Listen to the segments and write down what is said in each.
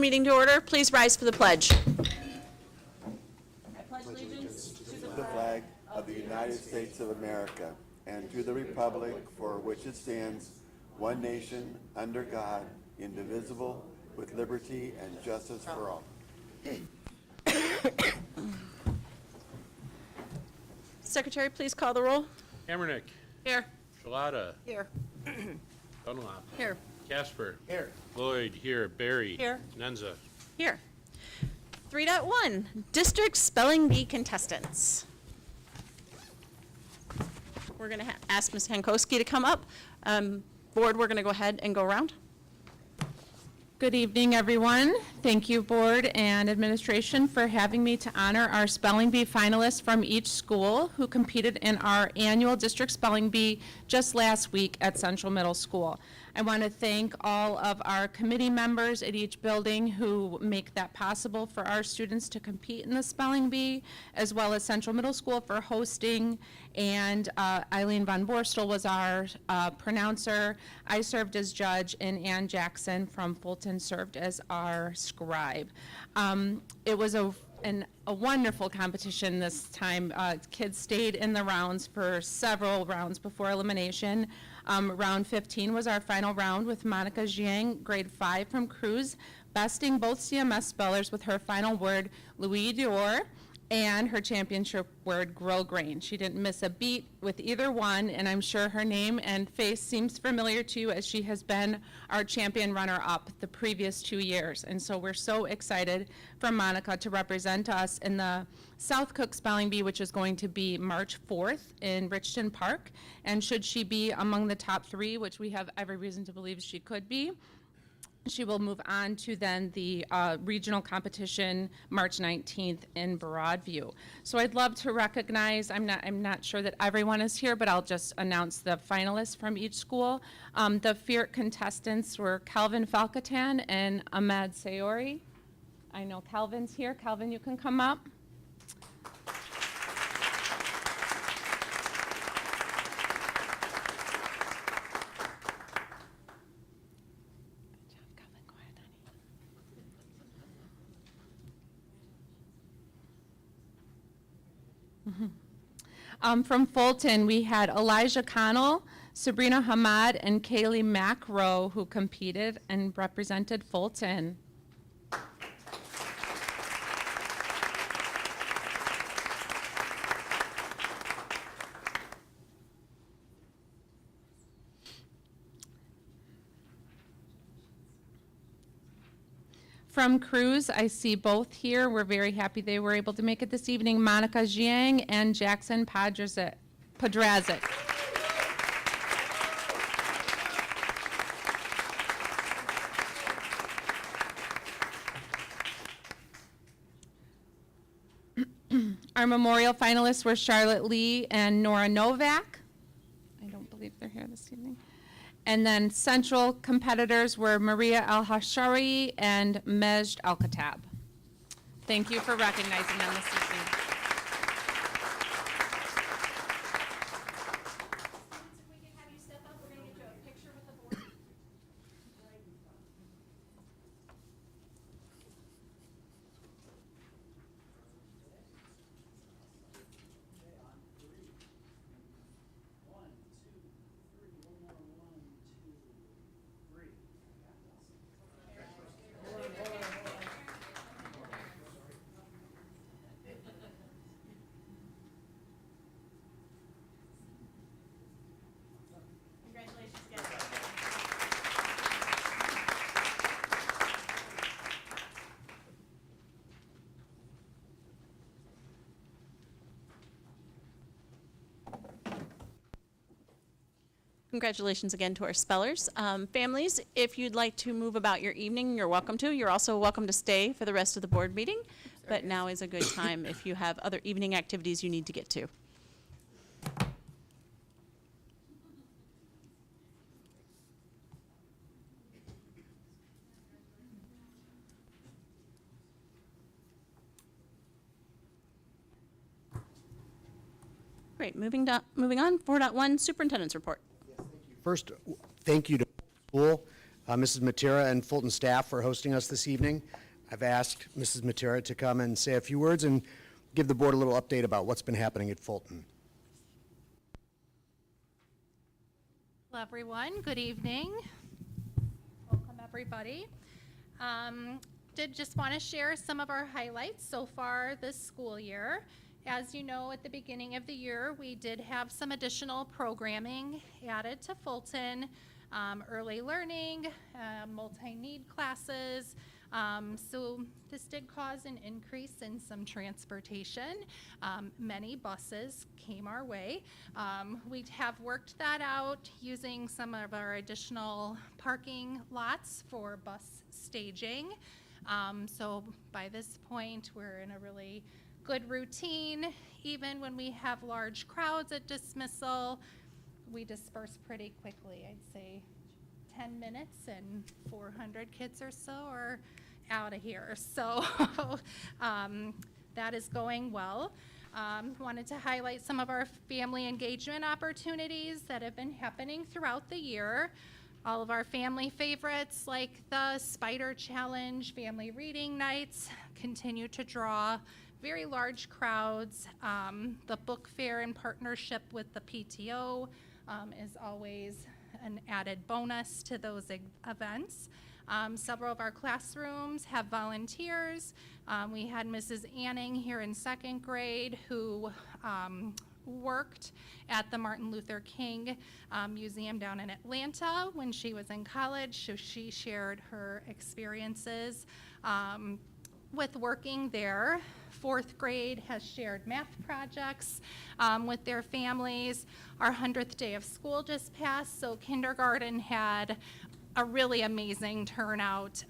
Meeting to order. Please rise for the pledge. I pledge allegiance to The flag of the United States of America and to the republic for which it stands, one nation, under God, indivisible, with liberty and justice for all. Secretary, please call the roll. Hammernick. Here. Shalata. Here. Dunlop. Here. Casper. Here. Lloyd. Here. Barry. Here. Nenza. Here. 3.1, District Spelling Bee Contestants. We're going to ask Ms. Hankowski to come up. Board, we're going to go ahead and go around. Good evening, everyone. Thank you, Board and Administration, for having me to honor our Spelling Bee finalists from each school who competed in our annual District Spelling Bee just last week at Central Middle School. I want to thank all of our committee members at each building who make that possible for our students to compete in the Spelling Bee, as well as Central Middle School for hosting, and Eileen Von Borstel was our pronouncer. I served as judge, and Ann Jackson from Fulton served as our scribe. It was a wonderful competition this time. Kids stayed in the rounds for several rounds before elimination. Round 15 was our final round with Monica Jiang, grade 5 from Cruz, besting both CMS spellers with her final word, Louis Dior, and her championship word, Grosgrain. She didn't miss a beat with either one, and I'm sure her name and face seems familiar to you as she has been our champion runner-up the previous 2 years. And so we're so excited for Monica to represent us in the South Cook Spelling Bee, which is going to be March 4th in Richton Park. And should she be among the top 3, which we have every reason to believe she could be, she will move on to then the regional competition March 19th in Broadview. So I'd love to recognize, I'm not sure that everyone is here, but I'll just announce the finalists from each school. The FIRT contestants were Calvin Falcatan and Ahmed Sayori. I know Calvin's here. Calvin, you can come up. From Fulton, we had Elijah Connell, Sabrina Hamad, and Kaylee Macro, who competed and represented Fulton. From Cruz, I see both here. We're very happy they were able to make it this evening. Monica Jiang and Jackson Podrazik. Our memorial finalists were Charlotte Lee and Nora Novak. I don't believe they're here this evening. And then central competitors were Maria Al-Hashari and Majd Al-Khattab. Thank you for recognizing them this evening. If we can have you step up, we're going to get you a picture with the board. Congratulations, guys. Congratulations again to our spellers. Families, if you'd like to move about your evening, you're welcome to. You're also welcome to stay for the rest of the board meeting, but now is a good time if you have other evening activities you need to get to. Great, moving on, 4.1, Superintendent's Report. First, thank you to the school Mrs. Matera and Fulton staff for hosting us this evening. I've asked Mrs. Matera to come and say a few words and give the board a little update about what's been happening at Fulton. Hello, everyone. Good evening. Welcome, everybody. Did just want to share some of our highlights so far this school year. As you know, at the beginning of the year, we did have some additional programming added to Fulton, early learning, multi-need classes. So this did cause an increase in some transportation. Many buses came our way. We have worked that out using some of our additional parking lots for bus staging. So by this point, we're in a really good routine. Even when we have large crowds at dismissal, we disperse pretty quickly. I'd say 10 minutes and 400 kids or so are out of here. So that is going well. Wanted to highlight some of our family engagement opportunities that have been happening throughout the year. All of our family favorites like the Spider Challenge, family reading nights continue to draw very large crowds. The book fair in partnership with the PTO is always an added bonus to those events. Several of our classrooms have volunteers. We had Mrs. Anning here in second grade who worked at the Martin Luther King Museum down in Atlanta when she was in college. So she shared her experiences with working there. Fourth grade has shared math projects with their families. Our 100th day of school just passed, so kindergarten had a really amazing turnout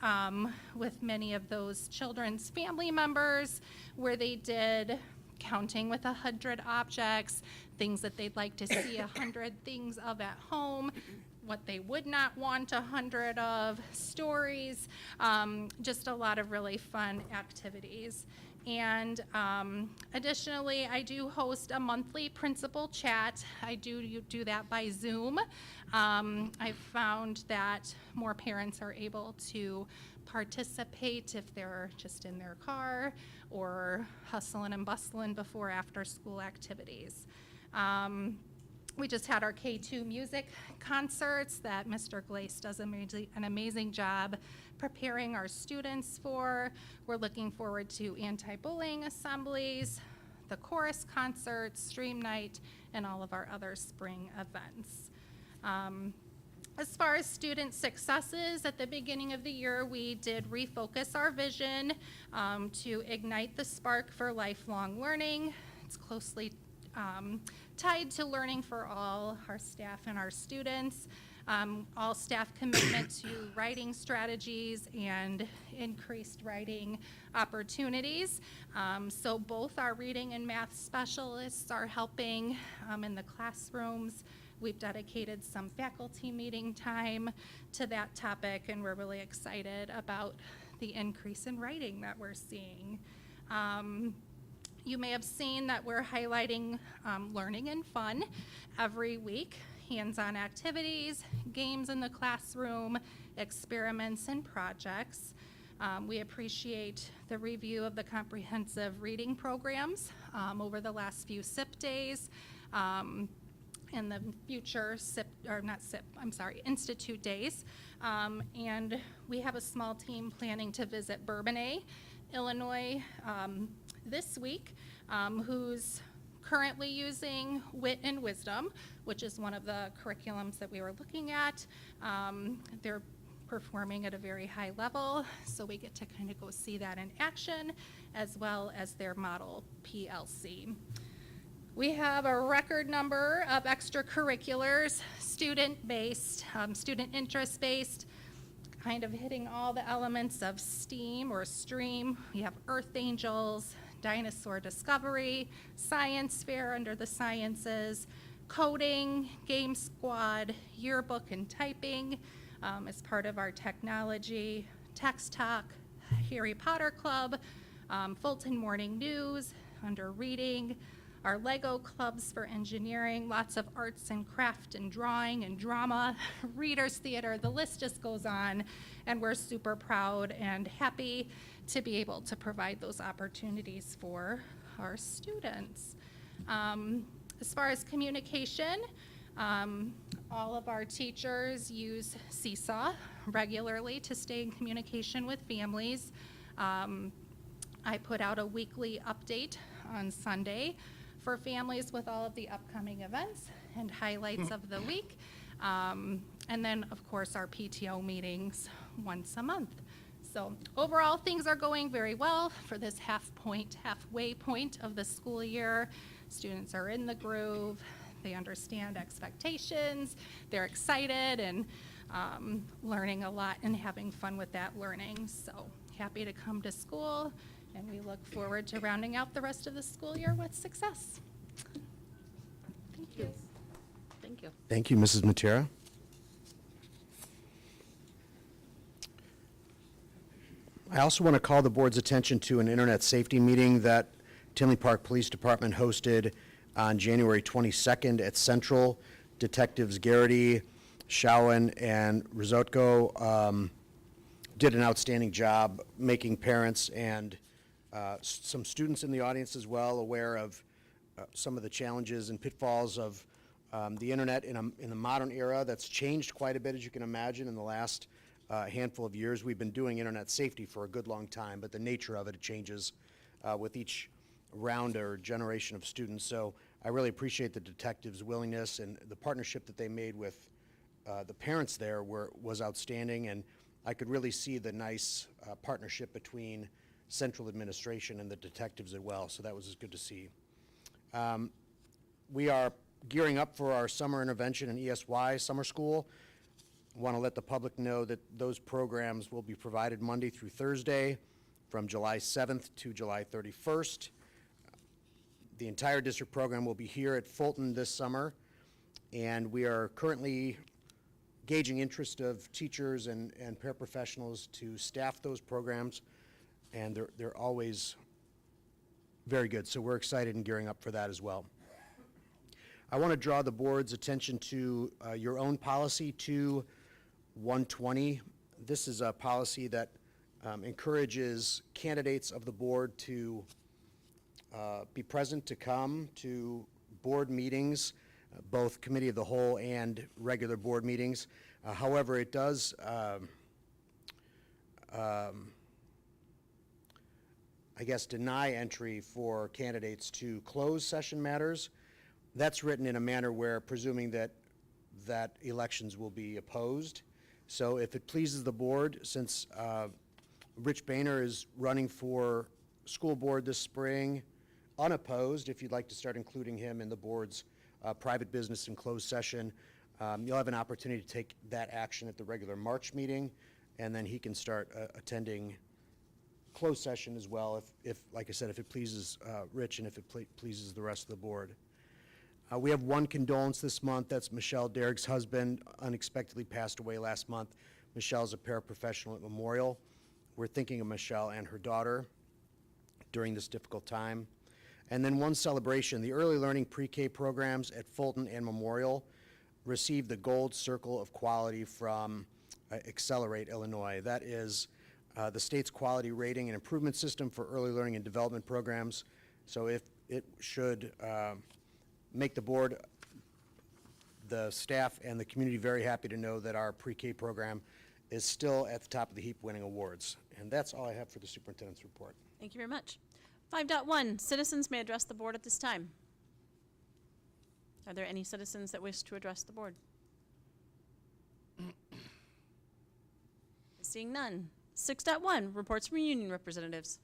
with many of those children's family members, where they did counting with 100 objects, things that they'd like to see 100 things of at home, what they would not want 100 of, stories, just a lot of really fun activities. And additionally, I do host a monthly principal chat. I do that by Zoom. I've found that more parents are able to participate if they're just in their car or hustling and bustling before after school activities. We just had our K2 music concerts that Mr. Glace does an amazing job preparing our students for. We're looking forward to anti-bullying assemblies, the chorus concerts, stream night, and all of our other spring events. As far as student successes, at the beginning of the year, we did refocus our vision to ignite the spark for lifelong learning. It's closely tied to learning for all our staff and our students. All staff commitment to writing strategies and increased writing opportunities. So both our reading and math specialists are helping in the classrooms. We've dedicated some faculty meeting time to that topic, and we're really excited about the increase in writing that we're seeing. You may have seen that we're highlighting learning and fun every week, hands-on activities, games in the classroom, experiments and projects. We appreciate the review of the comprehensive reading programs over the last few SIP days. And the future Institute days. And we have a small team planning to visit Bourbonnais, Illinois this week, who's currently using Wit and Wisdom, which is one of the curriculums that we were looking at. They're performing at a very high level, so we get to kind of go see that in action, as well as their model PLC. We have a record number of extracurriculars, student-based, student interest-based, kind of hitting all the elements of STEAM or STREAM. We have Earth Angels, Dinosaur Discovery, Science Fair under the Sciences, Coding, Game Squad, Yearbook and Typing as part of our technology, Text Talk, Harry Potter Club, Fulton Morning News under Reading, our Lego clubs for engineering, lots of arts and craft and drawing and drama, readers theater, the list just goes on. And we're super proud and happy to be able to provide those opportunities for our students. As far as communication, all of our teachers use Seesaw regularly to stay in communication with families. I put out a weekly update on Sunday for families with all of the upcoming events and highlights of the week. And then, of course, our PTO meetings once a month. So overall, things are going very well for this halfway point of the school year. Students are in the groove. They understand expectations. They're excited and learning a lot and having fun with that learning. So happy to come to school, and we look forward to rounding out the rest of the school year with success. Thank you. Thank you. Thank you, Mrs. Matera. I also want to call the board's attention to an internet safety meeting that Tinley Park Police Department hosted on January 22nd at Central. Detectives Garrity, Shawan, and Risotko did an outstanding job making parents and some students in the audience as well aware of some of the challenges and pitfalls of the internet in the modern era that's changed quite a bit, as you can imagine, in the last handful of years. We've been doing internet safety for a good long time, but the nature of it changes with each round or generation of students. So I really appreciate the detectives' willingness, and the partnership that they made with the parents there was outstanding, and I could really see the nice partnership between central administration and the detectives as well, so that was good to see. We are gearing up for our summer intervention and ESY summer school. I want to let the public know that those programs will be provided Monday through Thursday from July 7th to July 31st. The entire district program will be here at Fulton this summer, and we are currently gauging interest of teachers and paraprofessionals to staff those programs, and they're always very good, so we're excited and gearing up for that as well. I want to draw the board's attention to your own policy 2-120. This is a policy that encourages candidates of the board to be present, to come to board meetings, both committee of the whole and regular board meetings. However, it does I guess deny entry for candidates to closed session matters. That's written in a manner where presuming that elections will be opposed. So if it pleases the board, since Rich Boehner is running for school board this spring, unopposed, if you'd like to start including him in the board's private business and closed session, you'll have an opportunity to take that action at the regular March meeting, and then he can start attending closed session as well, if like I said, if it pleases Rich and if it pleases the rest of the board. We have one condolence this month. That's Michelle Derrick's husband unexpectedly passed away last month. Michelle's a paraprofessional at Memorial. We're thinking of Michelle and her daughter during this difficult time. And then one celebration. The early learning pre-K programs at Fulton and Memorial received the Gold Circle of Quality from Accelerate Illinois. That is the state's quality rating and improvement system for early learning and development programs. So if it should make the board, the staff, and the community very happy to know that our pre-K program is still at the top of the heap winning awards. And that's all I have for the superintendent's report. Thank you very much. 5.1, citizens may address the board at this time. Are there any citizens that wish to address the board? Seeing none. 6.1, reports from union representatives.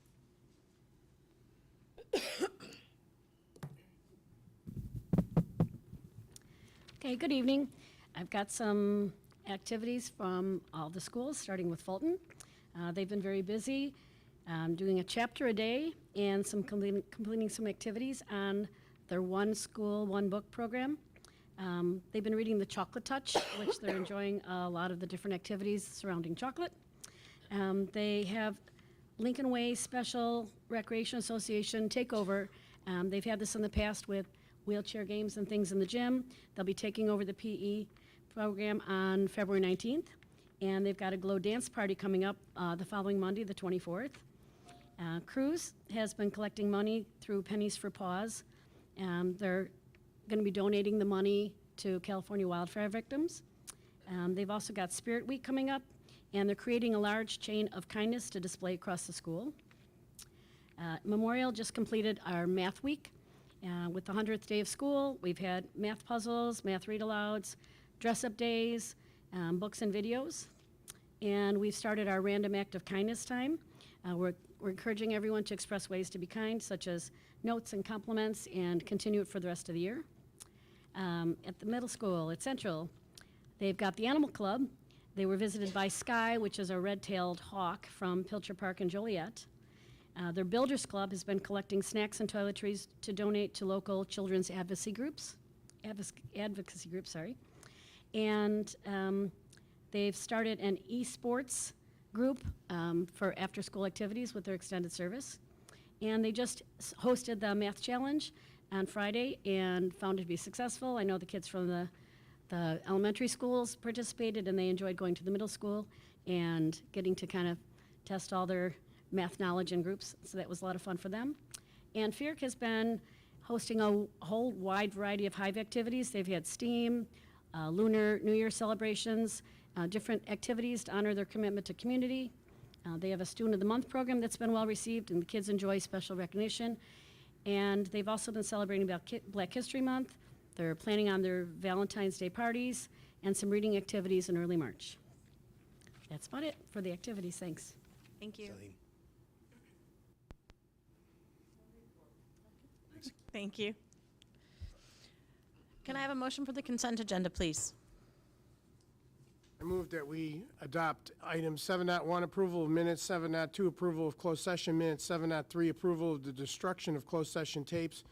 Okay, good evening. I've got some activities from all the schools, starting with Fulton. They've been very busy doing a chapter a day and completing some activities on their One School, One Book program. They've been reading The Chocolate Touch, which they're enjoying a lot of the different activities surrounding chocolate. They have Lincoln Way Special Recreation Association take over They've had this in the past with wheelchair games and things in the gym. They'll be taking over the PE program on February 19th. And they've got a Glow Dance Party coming up the following Monday, the 24th. Cruise has been collecting money through Pennies for Paws. They're going to be donating the money to California wildfire victims. They've also got Spirit Week coming up, and they're creating a large chain of kindness to display across the school. Memorial just completed our Math Week. With the 100th day of school, we've had math puzzles, math read-alouds, dress-up days, books and videos. And we've started our random act of kindness time. We're encouraging everyone to express ways to be kind, such as notes and compliments, and continue it for the rest of the year. At the middle school, at Central, they've got the Animal Club. They were visited by Sky, which is a red-tailed hawk from Pilcher Park in Joliet. Their Builders Club has been collecting snacks and toiletries to donate to local children's advocacy groups. And they've started an esports group for after-school activities with their extended service. And they just hosted the Math Challenge on Friday and found it to be successful. I know the kids from the elementary schools participated, and they enjoyed going to the middle school and getting to kind of test all their math knowledge in groups. So that was a lot of fun for them. And FIRC has been hosting a whole wide variety of Hive activities. They've had STEAM, Lunar New Year celebrations, different activities to honor their commitment to community. They have a Student of the Month program that's been well received, and the kids enjoy special recognition. And they've also been celebrating Black History Month. They're planning on their Valentine's Day parties and some reading activities in early March. That's about it for the activities. Thanks. Thank you. Thank you. Can I have a motion for the consent agenda, please? I move that we adopt items 7.1, approval of minutes, 7.2, approval of closed session minutes, 7.3, approval of the destruction of closed session tapes,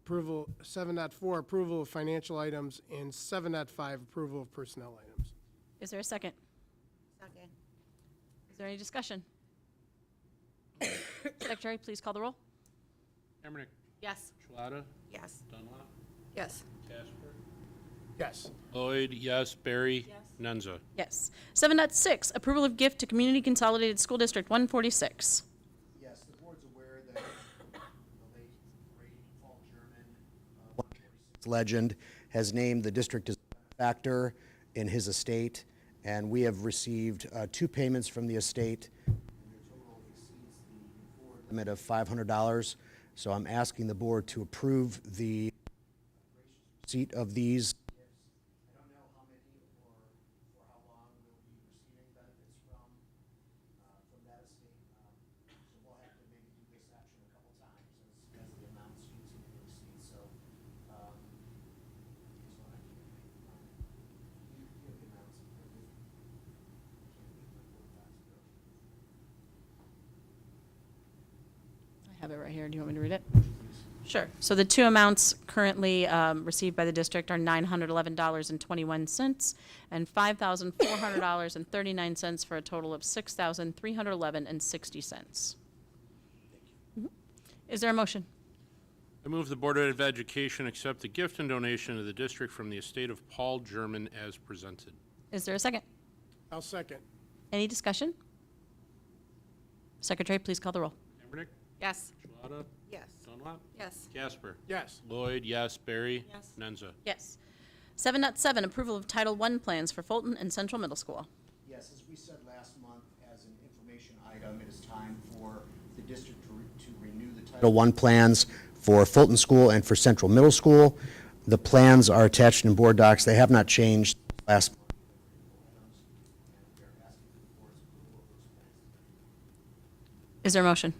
approval, 7.4, approval of financial items, and 7.5, approval of personnel items. Is there a second? Second. Is there any discussion? Secretary, please call the roll. Emmerich, Yes. Shalata, Yes. Dunlap, Yes. Casper, Yes. Lloyd, yes, Barry, Nenza. Yes. 7.6, approval of gift to Community Consolidated School District 146. Yes, the board's aware that the late, great Paul German, legend, has named the district as a factor in his estate, and we have received 2 payments from the estate. And their total exceeds the board limit of $500. So I'm asking the board to approve the receipt of these. I don't know how many or for how long we'll be receiving benefits from that estate. So we'll have to maybe do this action a couple times as the amounts continue to exceed. So here's what I can give the amounts. I have it right here. Do you want me to read it? Sure. So the 2 amounts currently received by the district are $911.21 and $5,400.39 for a total of $6,311.60. Is there a motion? I move the Board of Education accept the gift and donation of the district from the estate of Paul German as presented. Is there a second? I'll second. Any discussion? Secretary, please call the roll. Emmerich, Yes. Shalata, Yes. Dunlap, Yes. Casper, Yes. Lloyd, yes, Barry, Yes. Nenza. Yes. 7.7, approval of Title I plans for Fulton and Central Middle School. Yes, as we said last month, as an information item, it is time for the district to renew the Title I plans for Fulton School and for Central Middle School. The plans are attached in board docs. They have not changed last month. Is there a motion?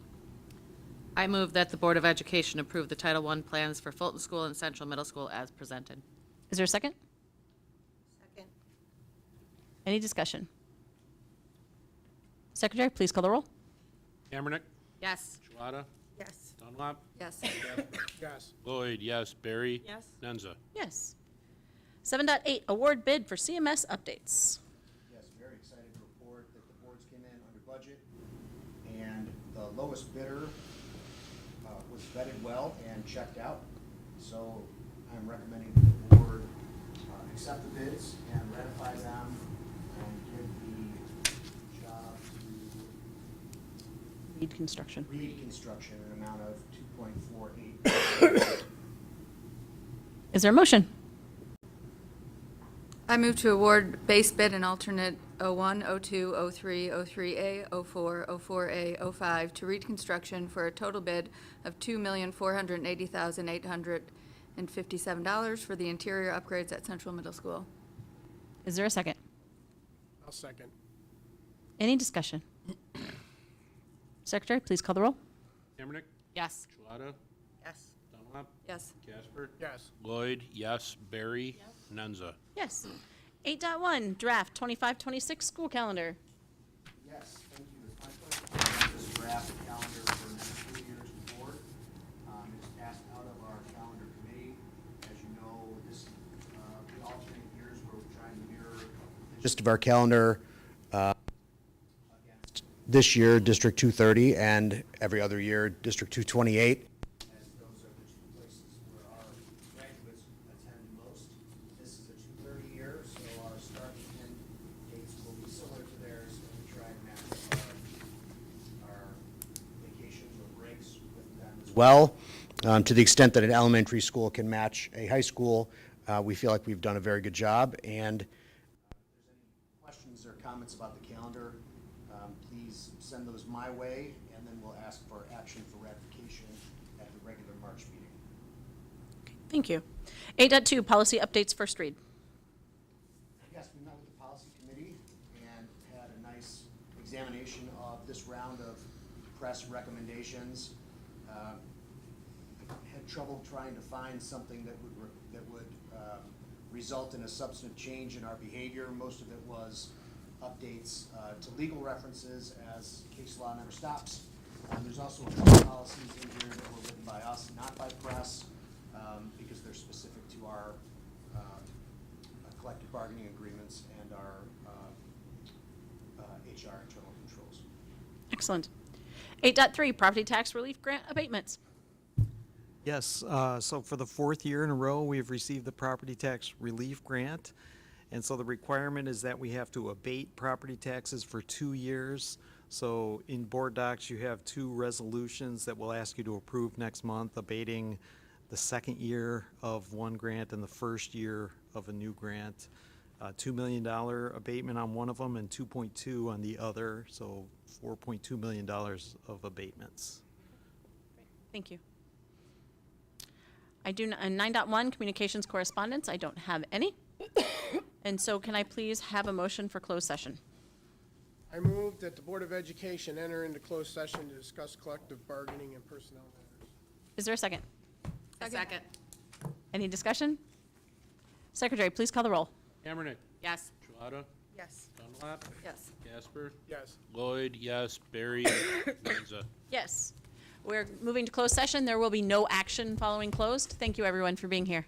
I move that the Board of Education approve the Title I plans for Fulton School and Central Middle School as presented. Is there a second? Second. Any discussion? Secretary, please call the roll. Emmerich, Yes. Shalata, Yes. Dunlap, Yes. Yes. Lloyd, yes, Barry, Yes. Nenza. Yes. 7.8, award bid for CMS updates. Yes, very excited to report that the boards came in under budget, and the lowest bidder was was vetted well and checked out. So I'm recommending that the board accept the bids and ratify them and give the job to Reed Construction. Reed Construction an amount of $2.48. Is there a motion? I move to award base bid and alternate 01, 02, 03, 03A, 04, 04A, 05 to Reed Construction for a total bid of $2,480,857 for the interior upgrades at Central Middle School. Is there a second? I'll second. Any discussion? Secretary, please call the roll. Kaepernick? Yes. Shalata? Yes. Dunlap? Yes. Casper? Yes. Lloyd, yes. Barry? Nenza? Yes. 8.1, draft 25-26 school calendar. Yes, thank you. It's my pleasure to present this draft calendar for next school year's board. It's passed out of our calendar committee. As you know, this, the alternate years where we're trying to mirror just of our calendar against this year, District 230, and every other year, District 228. As those are the two places where our graduates attend most. This is a 230 year, so our start and end dates will be similar to theirs, and we try and match our vacations or breaks with them as well. To the extent that an elementary school can match a high school, we feel like we've done a very good job. And if there's any questions or comments about the calendar, please send those my way, and then we'll ask for action for ratification at the regular March meeting. Thank you. 8.2, policy updates, first read. Yes, we met with the policy committee and had a nice examination of this round of press recommendations. Had trouble trying to find something that would result in a substantive change in our behavior. Most of it was updates to legal references, as case law never stops. There's also a couple policies in here that were written by us, not by press, because they're specific to our collective bargaining agreements and our HR internal controls. Excellent. 8.3, property tax relief grant abatements. Yes, so for the fourth year in a row, we have received the property tax relief grant. And so the requirement is that we have to abate property taxes for 2 years. So in board docs, you have 2 resolutions that we'll ask you to approve next month, abating the second year of one grant and the first year of a new grant. $2 million abatement on one of them and 2.2 on the other, so $4.2 million of abatements. Thank you. I do, 9.1, communications correspondence, I don't have any. And so can I please have a motion for closed session? I move that the Board of Education enter into closed session to discuss collective bargaining and personnel matters. Is there a second? Second. Any discussion? Secretary, please call the roll. Kaepernick? Yes. Shalata? Yes. Dunlap? Yes. Casper? Yes. Lloyd, yes. Barry? Nenza? Yes. We're moving to closed session. There will be no action following closed. Thank you, everyone, for being here.